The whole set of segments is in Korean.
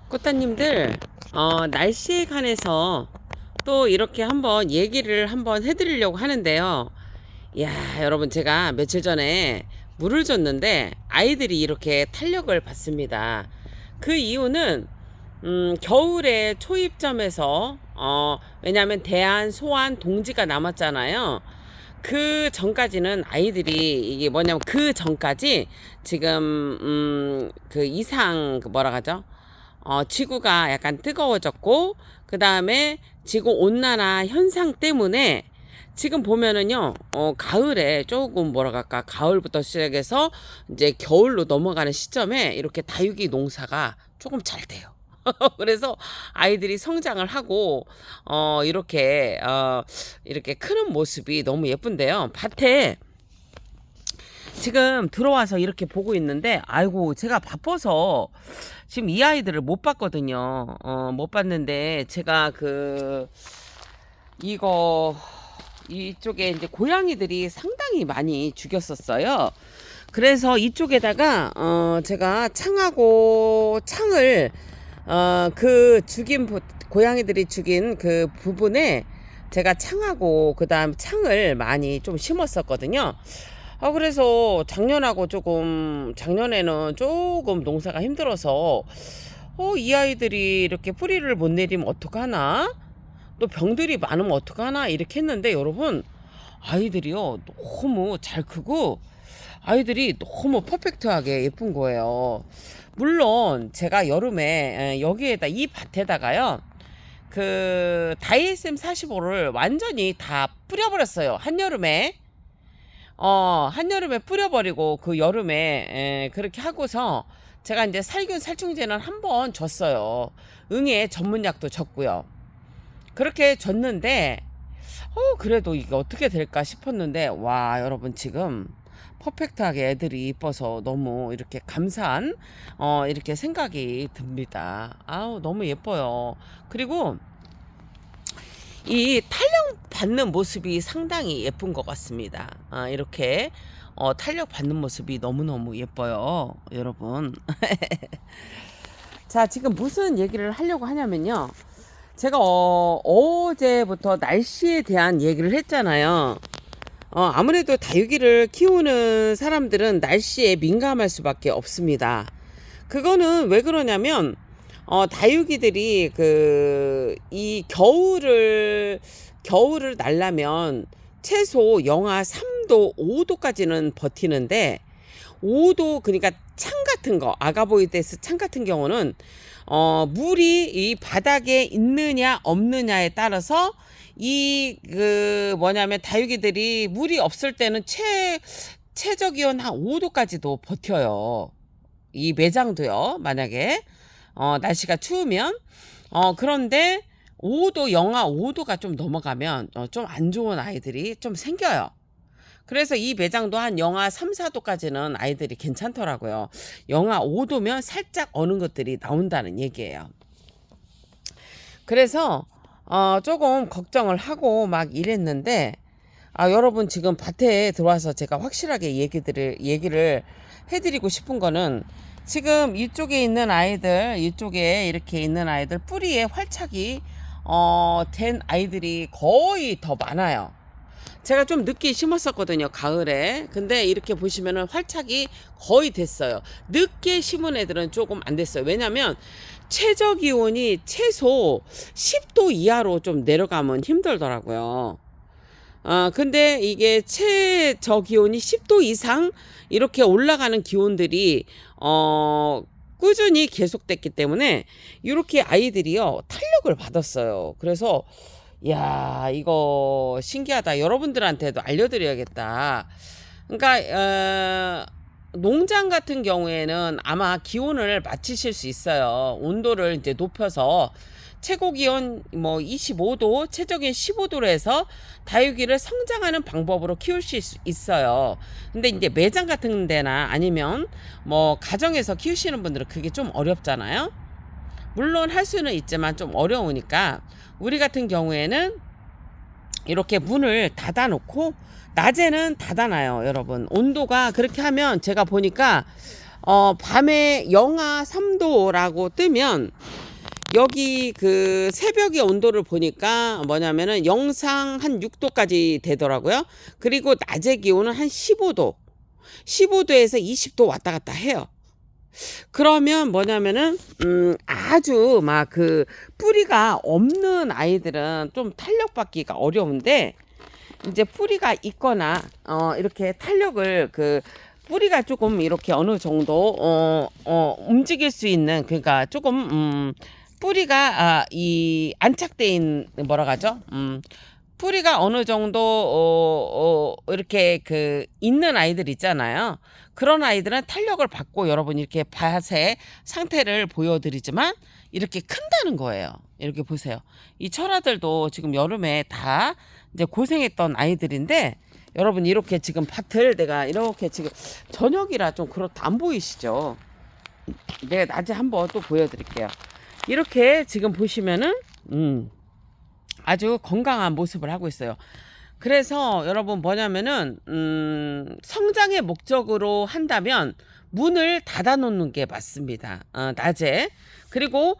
꽃다님들, 날씨에 관해서 또 이렇게 한번 얘기를 한번 해드리려고 하는데요. 야, 여러분, 제가 며칠 전에 물을 줬는데 아이들이 이렇게 탄력을 받습니다. 그 이유는 겨울에 초입점에서 왜냐하면 대안, 소안, 동지가 남았잖아요. 그 전까지는 아이들이 이게 뭐냐면 그 전까지 지금 그 이상 그 뭐라 하죠? 지구가 약간 뜨거워졌고 그 다음에 지구 온난화 현상 때문에 지금 보면은요, 가을에 조금 뭐라 할까, 가을부터 시작해서 이제 겨울로 넘어가는 시점에 이렇게 다육이 농사가 조금 잘 돼요. 그래서 아이들이 성장을 하고, 이렇게 크는 모습이 너무 예쁜데요. 밭에 지금 들어와서 이렇게 보고 있는데, 아이고, 제가 바빠서 지금 이 아이들을 못 봤거든요. 못 봤는데, 제가 이거, 이쪽에 이제 고양이들이 상당히 많이 죽였었어요. 그래서 이쪽에다가, 제가 창을, 고양이들이 죽인 그 부분에 제가 창하고, 그 다음 창을 많이 좀 심었었거든요. 그래서 작년에는 조금 농사가 힘들어서, 이 아이들이 이렇게 뿌리를 못 내리면 어떡하나? 또 병들이 많으면 어떡하나? 이렇게 했는데, 여러분, 아이들이요, 너무 잘 크고, 아이들이 너무 퍼펙트하게 예쁜 거예요. 물론, 제가 여름에, 여기에다, 이 밭에다가요, 그, 다이에스엠 45를 완전히 다 뿌려버렸어요. 한여름에 뿌려버리고 그 여름에 그렇게 하고서 제가 이제 살균 살충제는 한 번 줬어요. 응애 전문약도 줬고요. 그렇게 줬는데 그래도 이게 어떻게 될까 싶었는데 와 여러분 지금 퍼펙트하게 애들이 이뻐서 너무 이렇게 감사한 이렇게 생각이 듭니다. 아우 너무 예뻐요. 그리고 이 탄력 받는 모습이 상당히 예쁜 것 같습니다. 이렇게 탄력 받는 모습이 너무너무 예뻐요, 여러분. 자, 지금 무슨 얘기를 하려고 하냐면요. 제가 어제부터 날씨에 대한 얘기를 했잖아요. 아무래도 다육이를 키우는 사람들은 날씨에 민감할 수밖에 없습니다. 그거는 왜 그러냐면 다육이들이 이 겨울을 날려면 최소 영하 3도, 5도까지는 버티는데 5도 그러니까 창 같은 거 아가보이데스 창 같은 경우는 물이 이 바닥에 있느냐 없느냐에 따라서 뭐냐면 다육이들이 물이 없을 때는 최저 기온 한 5도까지도 버텨요. 이 매장도요. 만약에 날씨가 추우면 그런데 영하 5도가 좀 넘어가면 좀 안 좋은 아이들이 좀 생겨요. 그래서 이 매장도 한 영하 3, 4도까지는 아이들이 괜찮더라고요. 영하 5도면 살짝 어는 것들이 나온다는 얘기예요. 그래서 조금 걱정을 하고 막 이랬는데 여러분 지금 밭에 들어와서 제가 확실하게 얘기를 해드리고 싶은 거는 지금 이쪽에 이쪽에 이렇게 있는 아이들 뿌리에 활착이 된 아이들이 거의 더 많아요. 제가 좀 늦게 심었었거든요, 가을에. 근데 이렇게 보시면은 활착이 거의 됐어요. 늦게 심은 애들은 조금 안 됐어요. 왜냐면 최저 기온이 최소 10도 이하로 좀 내려가면 힘들더라고요. 근데 이게 최저 기온이 10도 이상 이렇게 올라가는 기온들이, 꾸준히 계속됐기 때문에 이렇게 아이들이요, 탄력을 받았어요. 그래서, 야, 이거 신기하다. 여러분들한테도 알려드려야겠다. 그러니까, 농장 같은 경우에는 아마 기온을 맞추실 수 있어요. 온도를 이제 높여서 최고 기온 뭐 25도, 최저 기온 15도로 해서 다육이를 성장하는 방법으로 키울 수 있어요. 근데 이제 매장 같은 데나 아니면 뭐 가정에서 키우시는 분들은 그게 좀 어렵잖아요. 물론 할 수는 있지만 좀 어려우니까 우리 같은 경우에는 이렇게 문을 닫아 놓고 낮에는 닫아놔요, 여러분. 온도가 그렇게 하면 제가 보니까 밤에 영하 3도라고 뜨면 여기 그 새벽의 온도를 보니까 뭐냐면은 영상 한 6도까지 되더라고요. 그리고 낮의 기온은 한 15도, 15도에서 20도 왔다 갔다 해요. 그러면 뭐냐면은 아주 막 그 뿌리가 없는 아이들은 좀 탄력받기가 어려운데, 이제 뿌리가 있거나 이렇게 탄력을 그 뿌리가 조금 이렇게 어느 정도 움직일 수 있는, 그러니까 조금 뿌리가 이 안착돼 있는, 뭐라 하죠? 뿌리가 어느 정도 이렇게 그 있는 아이들 있잖아요. 그런 아이들은 탄력을 받고 여러분 이렇게 밭의 상태를 보여드리지만 이렇게 큰다는 거예요. 이렇게 보세요. 이 철아들도 지금 여름에 다 이제 고생했던 아이들인데, 여러분 이렇게 지금 밭을 내가 이렇게 지금 저녁이라 좀 그렇다 안 보이시죠? 내가 낮에 한번 또 보여드릴게요. 이렇게 지금 보시면은 아주 건강한 모습을 하고 있어요. 그래서 여러분 뭐냐면은 성장의 목적으로 한다면 문을 닫아 놓는 게 맞습니다. 낮에. 그리고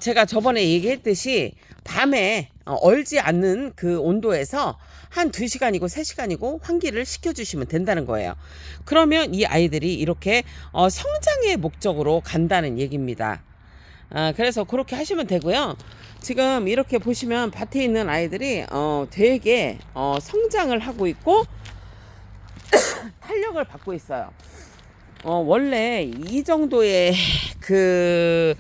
제가 저번에 얘기했듯이 밤에 얼지 않는 그 온도에서 한 2시간이고 3시간이고 환기를 시켜주시면 된다는 거예요. 그러면 이 아이들이 이렇게 성장의 목적으로 간다는 얘기입니다. 그래서 그렇게 하시면 되고요. 지금 이렇게 보시면 밭에 있는 아이들이 되게 성장을 하고 있고 탄력을 받고 있어요. 원래 이 정도의 그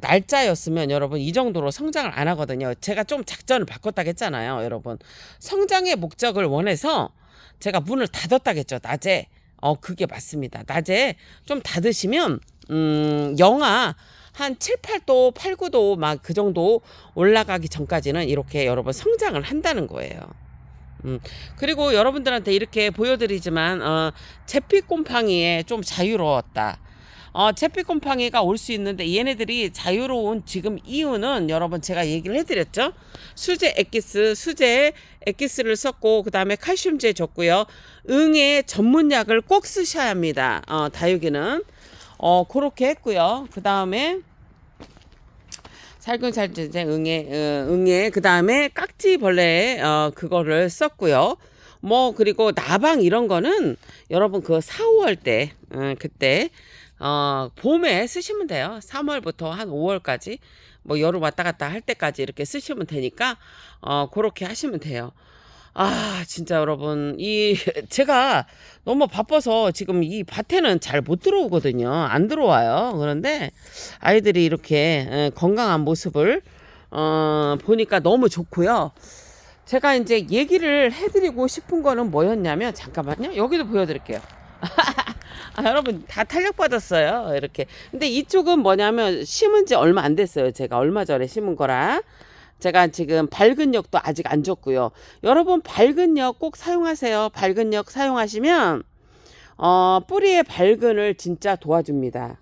날짜였으면 여러분 이 정도로 성장을 안 하거든요. 제가 좀 작전을 바꿨다고 했잖아요. 여러분 성장의 목적을 원해서 제가 문을 닫았다고 했죠. 낮에. 그게 맞습니다. 낮에 좀 닫으시면 영하 한 7, 8도, 8, 9도 막 그 정도 올라가기 전까지는 이렇게 여러분 성장을 한다는 거예요. 그리고 여러분들한테 이렇게 보여드리지만 잿빛곰팡이에 좀 자유로웠다. 잿빛곰팡이가 올 수 있는데 얘네들이 자유로운 지금 이유는 여러분 제가 얘기를 해드렸죠. 수제 액기스를 썼고 그 다음에 칼슘제 줬고요. 응애 전문약을 꼭 쓰셔야 합니다. 다육이는 그렇게 했고요. 그 다음에 살균살균제 응애 그 다음에 깍지벌레 그거를 썼고요. 뭐 그리고 나방 이런 거는 여러분 그 4, 5월 때 그때 봄에 쓰시면 돼요. 3월부터 한 5월까지 뭐 여름 왔다 갔다 할 때까지 이렇게 쓰시면 되니까 그렇게 하시면 돼요. 진짜 여러분 제가 너무 바빠서 지금 이 밭에는 잘 못 들어오거든요. 안 들어와요. 그런데 아이들이 이렇게 건강한 모습을 보니까 너무 좋고요. 제가 이제 얘기를 해드리고 싶은 거는 뭐였냐면, 잠깐만요. 여기도 보여드릴게요. 여러분 다 탄력받았어요. 이렇게. 근데 이쪽은 뭐냐면 심은 지 얼마 안 됐어요. 제가 얼마 전에 심은 거라. 제가 지금 밝은 역도 아직 안 줬고요. 여러분 밝은 역 꼭 사용하세요. 밝은 역 사용하시면 뿌리의 발근을 진짜 도와줍니다.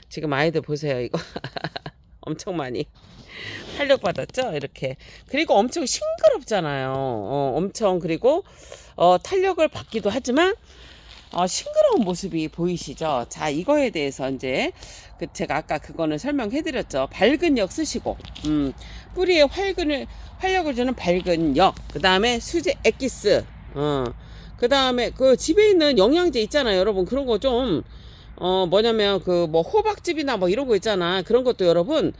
지금 아이들 보세요. 이거 엄청 많이 탄력 받았죠. 이렇게. 그리고 엄청 싱그럽잖아요. 엄청. 그리고 탄력을 받기도 하지만 싱그러운 모습이 보이시죠? 자, 이거에 대해서 이제 제가 아까 그거는 설명해 드렸죠. 밝은 역 쓰시고 뿌리에 활력을 주는 밝은 역, 그 다음에 수제 액기스, 그 다음에 그 집에 있는 영양제 있잖아요. 여러분 그런 거 좀 뭐냐면 그 뭐 호박즙이나 뭐 이런 거 있잖아. 그런 것도 여러분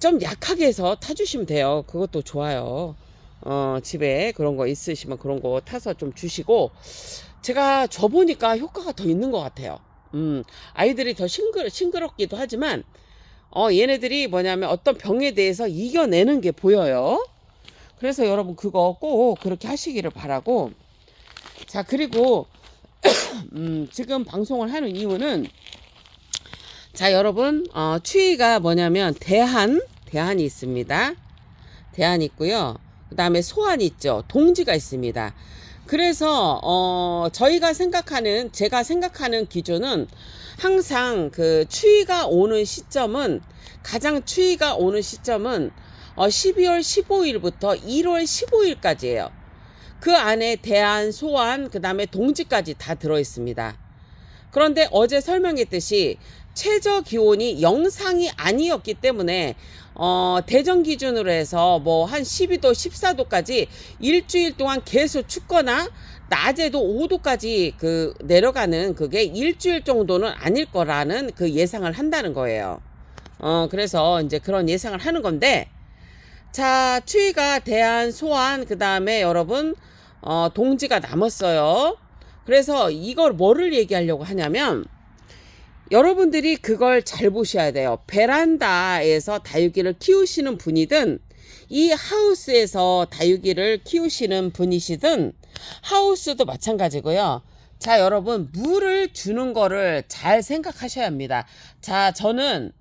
좀 약하게 해서 타주시면 돼요. 그것도 좋아요. 집에 그런 거 있으시면 그런 거 타서 좀 주시고, 제가 줘보니까 효과가 더 있는 것 같아요. 아이들이 더 싱그럽기도 하지만 얘네들이 뭐냐면 어떤 병에 대해서 이겨내는 게 보여요. 그래서 여러분 그거 꼭 그렇게 하시기를 바라고. 자, 그리고 지금 방송을 하는 이유는, 자 여러분 추위가 뭐냐면 대한이 있습니다. 대한이 있고요. 그 다음에 소한이 있죠. 동지가 있습니다. 그래서 제가 생각하는 기준은 항상 그 가장 추위가 오는 시점은 12월 15일부터 1월 15일까지예요. 그 안에 대한, 소환, 그 다음에 동지까지 다 들어 있습니다. 그런데 어제 설명했듯이 최저 기온이 영상이 아니었기 때문에 대전 기준으로 해서 뭐 한 12도, 14도까지 일주일 동안 계속 춥거나 낮에도 5도까지 그 내려가는 그게 일주일 정도는 아닐 거라는 그 예상을 한다는 거예요. 그래서 이제 그런 예상을 하는 건데, 자, 추위가 대한, 소환, 그 다음에 여러분, 동지가 남았어요. 그래서 이걸 뭐를 얘기하려고 하냐면, 여러분들이 그걸 잘 보셔야 돼요. 베란다에서 다육이를 키우시는 분이든, 이 하우스에서 다육이를 키우시는 분이시든, 하우스도 마찬가지고요. 자, 여러분, 물을 주는 거를 잘 생각하셔야 합니다. 자, 저는,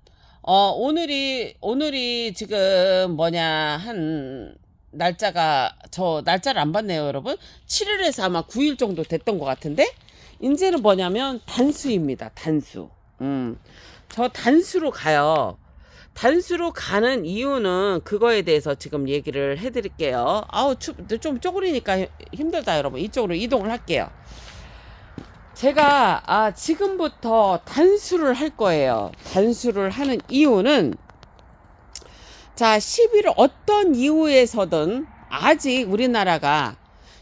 오늘이 지금 저 날짜를 안 봤네요, 여러분. 7일에서 아마 9일 정도 됐던 것 같은데, 이제는 뭐냐면 단수입니다, 단수. 저 단수로 가요. 단수로 가는 이유는 그거에 대해서 지금 얘기를 해드릴게요. 좀 쪼그리니까 힘들다, 여러분. 이쪽으로 이동을 할게요. 제가 지금부터 단수를 할 거예요. 단수를 하는 이유는, 자, 11월 어떤 이유에서든 아직 우리나라가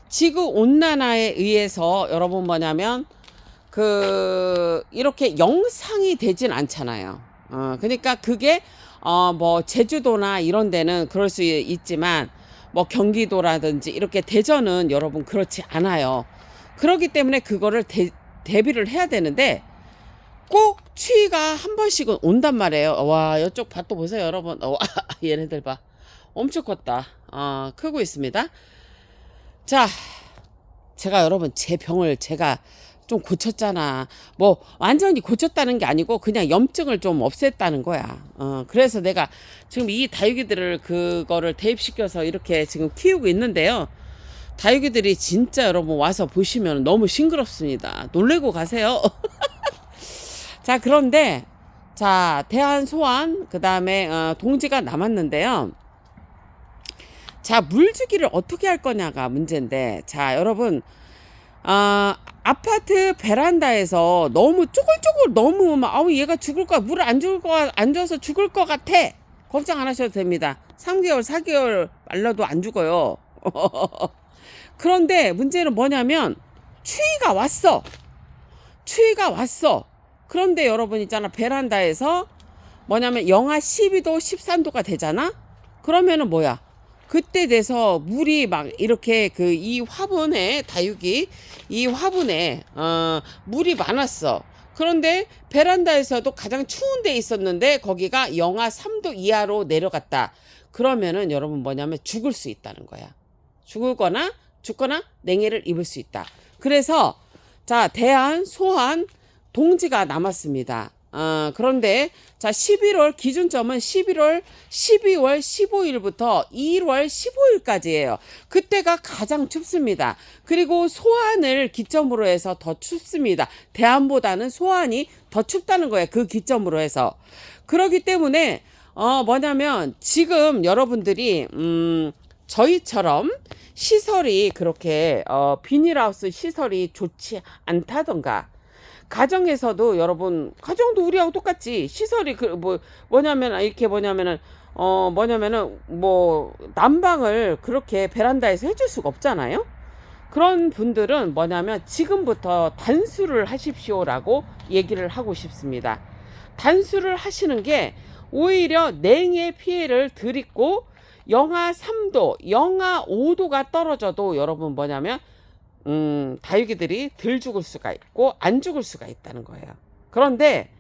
지구 온난화에 의해서 여러분 뭐냐면 이렇게 영상이 되진 않잖아요. 그러니까 그게 뭐 제주도나 이런 데는 그럴 수 있지만 뭐 경기도라든지 이렇게 대전은 여러분 그렇지 않아요. 그렇기 때문에 그거를 대비를 해야 되는데, 꼭 추위가 한 번씩은 온단 말이에요. 와, 이쪽 밭도 보세요, 여러분. 얘네들 봐. 엄청 컸다. 크고 있습니다. 자, 제가 여러분 제 병을 제가 좀 고쳤잖아. 뭐 완전히 고쳤다는 게 아니고 그냥 염증을 좀 없앴다는 거야. 그래서 내가 지금 이 다육이들을 그거를 대입시켜서 이렇게 지금 키우고 있는데요. 다육이들이 진짜 여러분 와서 보시면 너무 싱그럽습니다. 놀래고 가세요. 자, 그런데 자, 대한, 소환, 그 다음에 동지가 남았는데요. 자, 물 주기를 어떻게 할 거냐가 문제인데, 자, 여러분, 아파트 베란다에서 너무 쪼글쪼글 너무 막 얘가 죽을 거야, 물 안 줘서 죽을 것 같아, 걱정 안 하셔도 됩니다. 3개월 4개월 말라도 안 죽어요. 그런데 문제는 뭐냐면 추위가 왔어. 그런데 여러분 있잖아, 베란다에서 뭐냐면 영하 12도 13도가 되잖아. 그러면은 뭐야, 그때 돼서 물이 막 이렇게 이 화분에, 다육이 이 화분에 물이 많았어. 그런데 베란다에서도 가장 추운 데 있었는데 거기가 영하 3도 이하로 내려갔다. 그러면은 여러분 뭐냐면 죽을 수 있다는 거야. 죽거나 냉해를 입을 수 있다. 그래서 자, 대한, 소환, 동지가 남았습니다. 그런데 자, 11월 기준점은 12월 15일부터 1월 15일까지예요. 그때가 가장 춥습니다. 그리고 소환을 기점으로 해서 더 춥습니다. 대한보다는 소환이 더 춥다는 거예요. 그 기점으로 해서. 그렇기 때문에 뭐냐면 지금 여러분들이 저희처럼 시설이 그렇게 비닐하우스 시설이 좋지 않다던가, 가정에서도 여러분, 가정도 우리하고 똑같지, 시설이 뭐냐면은 뭐 난방을 그렇게 베란다에서 해줄 수가 없잖아요. 그런 분들은 뭐냐면 지금부터 단수를 하십시오라고 얘기를 하고 싶습니다. 단수를 하시는 게 오히려 냉해 피해를 덜고, 영하 3도, 영하 5도가 떨어져도 여러분 뭐냐면 다육이들이 덜 죽을 수가 있고 안 죽을 수가 있다는 거예요. 그런데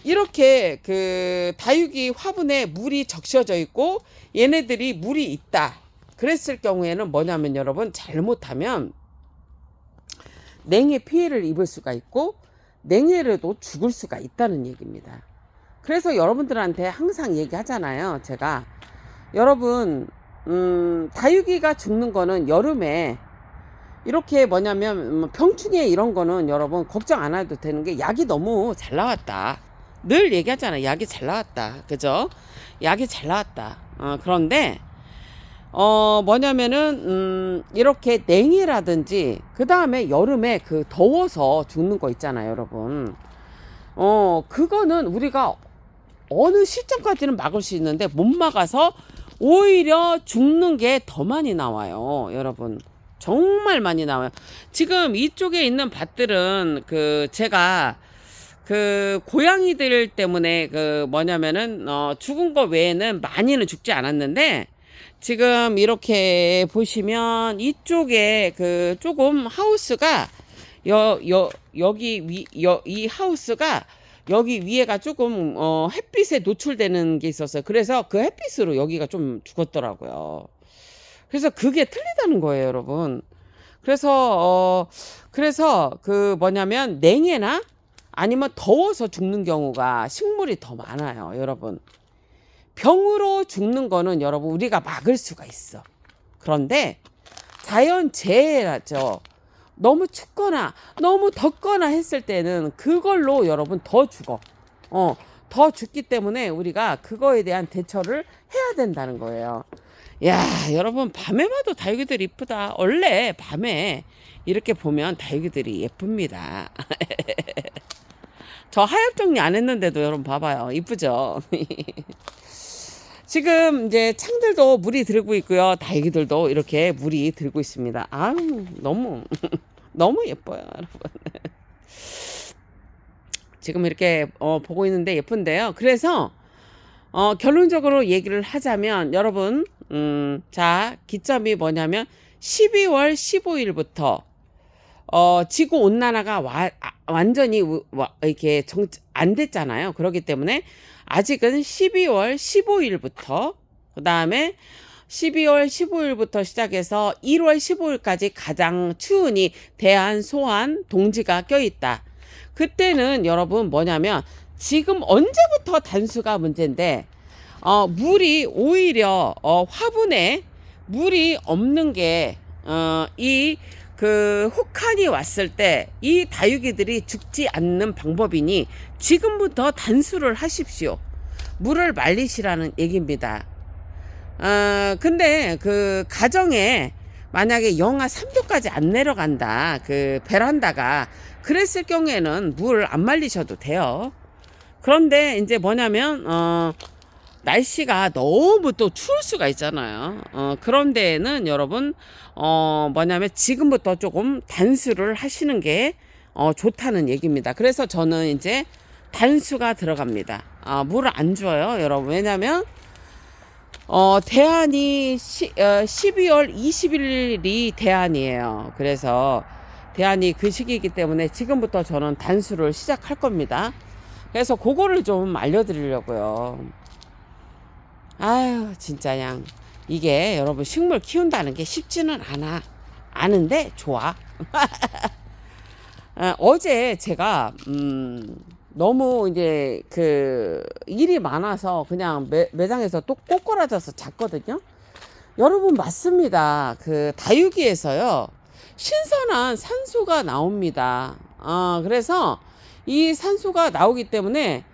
이렇게 다육이 화분에 물이 적셔져 있고 얘네들이 물이 있다 그랬을 경우에는 뭐냐면 여러분, 잘못하면 냉해 피해를 입을 수가 있고 냉해로도 죽을 수가 있다는 얘기입니다. 그래서 여러분들한테 항상 얘기하잖아요. 제가 여러분 다육이가 죽는 거는 여름에 이렇게 뭐냐면 병충해 이런 거는 여러분 걱정 안 해도 되는 게, 약이 너무 잘 나왔다. 늘 얘기하잖아요. 약이 잘 나왔다. 그죠? 약이 잘 나왔다. 그런데 뭐냐면은 이렇게 냉이라든지 그 다음에 여름에 그 더워서 죽는 거 있잖아요, 여러분. 그거는 우리가 어느 시점까지는 막을 수 있는데 못 막아서 오히려 죽는 게 더 많이 나와요, 여러분. 정말 많이 나와요. 지금 이쪽에 있는 밭들은 그 제가 그 고양이들 때문에 그 뭐냐면은 죽은 거 외에는 많이는 죽지 않았는데, 지금 이렇게 보시면 이쪽에 그 조금 하우스가 여기 이 하우스가 여기 위에가 조금 햇빛에 노출되는 게 있었어요. 그래서 그 햇빛으로 여기가 좀 죽었더라고요. 그래서 그게 틀리다는 거예요, 여러분. 그래서 그 뭐냐면 냉해나 아니면 더워서 죽는 경우가 식물이 더 많아요, 여러분. 병으로 죽는 거는 여러분 우리가 막을 수가 있어. 그런데 자연재해라죠. 너무 춥거나 너무 덥거나 했을 때는 그걸로 여러분 더 죽어. 더 죽기 때문에 우리가 그거에 대한 대처를 해야 된다는 거예요. 야, 여러분 밤에 봐도 다육이들 이쁘다. 원래 밤에 이렇게 보면 다육이들이 예쁩니다. 저 하엽 정리 안 했는데도 여러분 봐봐요. 이쁘죠? 지금 이제 창들도 물이 들고 있고요. 다육이들도 이렇게 물이 들고 있습니다. 아유, 너무 너무 예뻐요, 여러분. 지금 이렇게 보고 있는데 예쁜데요. 그래서 결론적으로 얘기를 하자면 여러분, 자, 기점이 뭐냐면 12월 15일부터 지구 온난화가 완전히 이렇게 안 됐잖아요. 그렇기 때문에 아직은 12월 15일부터 그 다음에 12월 15일부터 시작해서 1월 15일까지 가장 추운이 대한소환 동지가 껴있다. 그때는 여러분 뭐냐면 지금 언제부터 단수가 문제인데 물이 오히려 화분에 물이 없는 게 그 혹한이 왔을 때 이 다육이들이 죽지 않는 방법이니 지금부터 단수를 하십시오. 물을 말리시라는 얘기입니다. 근데 그 가정에 만약에 영하 3도까지 안 내려간다, 그 베란다가, 그랬을 경우에는 물 안 말리셔도 돼요. 그런데 이제 뭐냐면 날씨가 너무 또 추울 수가 있잖아요. 그런 데에는 여러분 뭐냐면 지금부터 조금 단수를 하시는 게 좋다는 얘기입니다. 그래서 저는 이제 단수가 들어갑니다. 물을 안 줘요, 여러분. 왜냐면 대안이 12월 20일이 대안이에요. 그래서 대안이 그 시기이기 때문에 지금부터 저는 단수를 시작할 겁니다. 그래서 그거를 좀 알려드리려고요. 아유, 진짜 양 이게 여러분 식물 키운다는 게 쉽지는 않아. 아는데 좋아. 어제 제가 너무 이제 그 일이 많아서 그냥 매장에서 또 꼬꾸라져서 잤거든요. 여러분 맞습니다. 그 다육이에서요 신선한 산소가 나옵니다. 그래서 이 산소가 나오기 때문에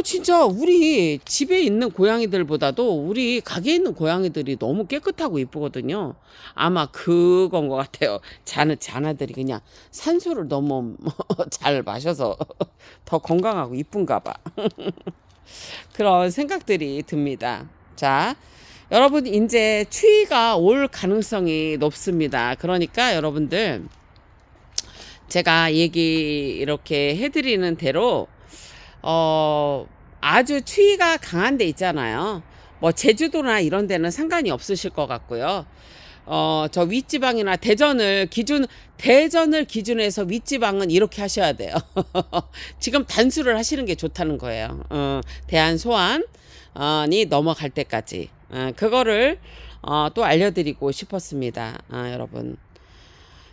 진짜 우리 집에 있는 고양이들보다도 우리 가게에 있는 고양이들이 너무 깨끗하고 이쁘거든요. 아마 그건 것 같아요. 자나들이 그냥 산소를 너무 잘 마셔서 더 건강하고 이쁜가 봐. 그런 생각들이 듭니다. 자, 여러분 이제 추위가 올 가능성이 높습니다. 그러니까 여러분들 제가 얘기 이렇게 해드리는 대로 아주 추위가 강한 데 있잖아요. 뭐 제주도나 이런 데는 상관이 없으실 것 같고요. 저 윗지방이나 대전을 기준해서 윗지방은 이렇게 하셔야 돼요. 지금 단수를 하시는 게 좋다는 거예요. 대한소환이 넘어갈 때까지. 그거를 또 알려드리고 싶었습니다. 여러분.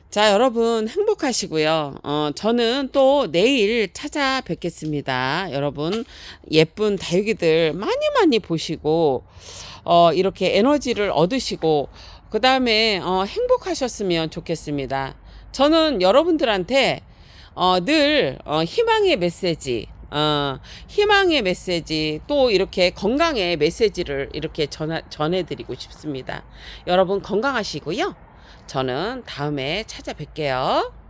자, 여러분 행복하시고요. 저는 또 내일 찾아뵙겠습니다. 여러분 예쁜 다육이들 많이 보시고 이렇게 에너지를 얻으시고 그 다음에 행복하셨으면 좋겠습니다. 저는 여러분들한테 늘 희망의 메시지, 희망의 메시지, 또 이렇게 건강의 메시지를 이렇게 전해드리고 싶습니다. 여러분 건강하시고요. 저는 다음에 찾아뵐게요.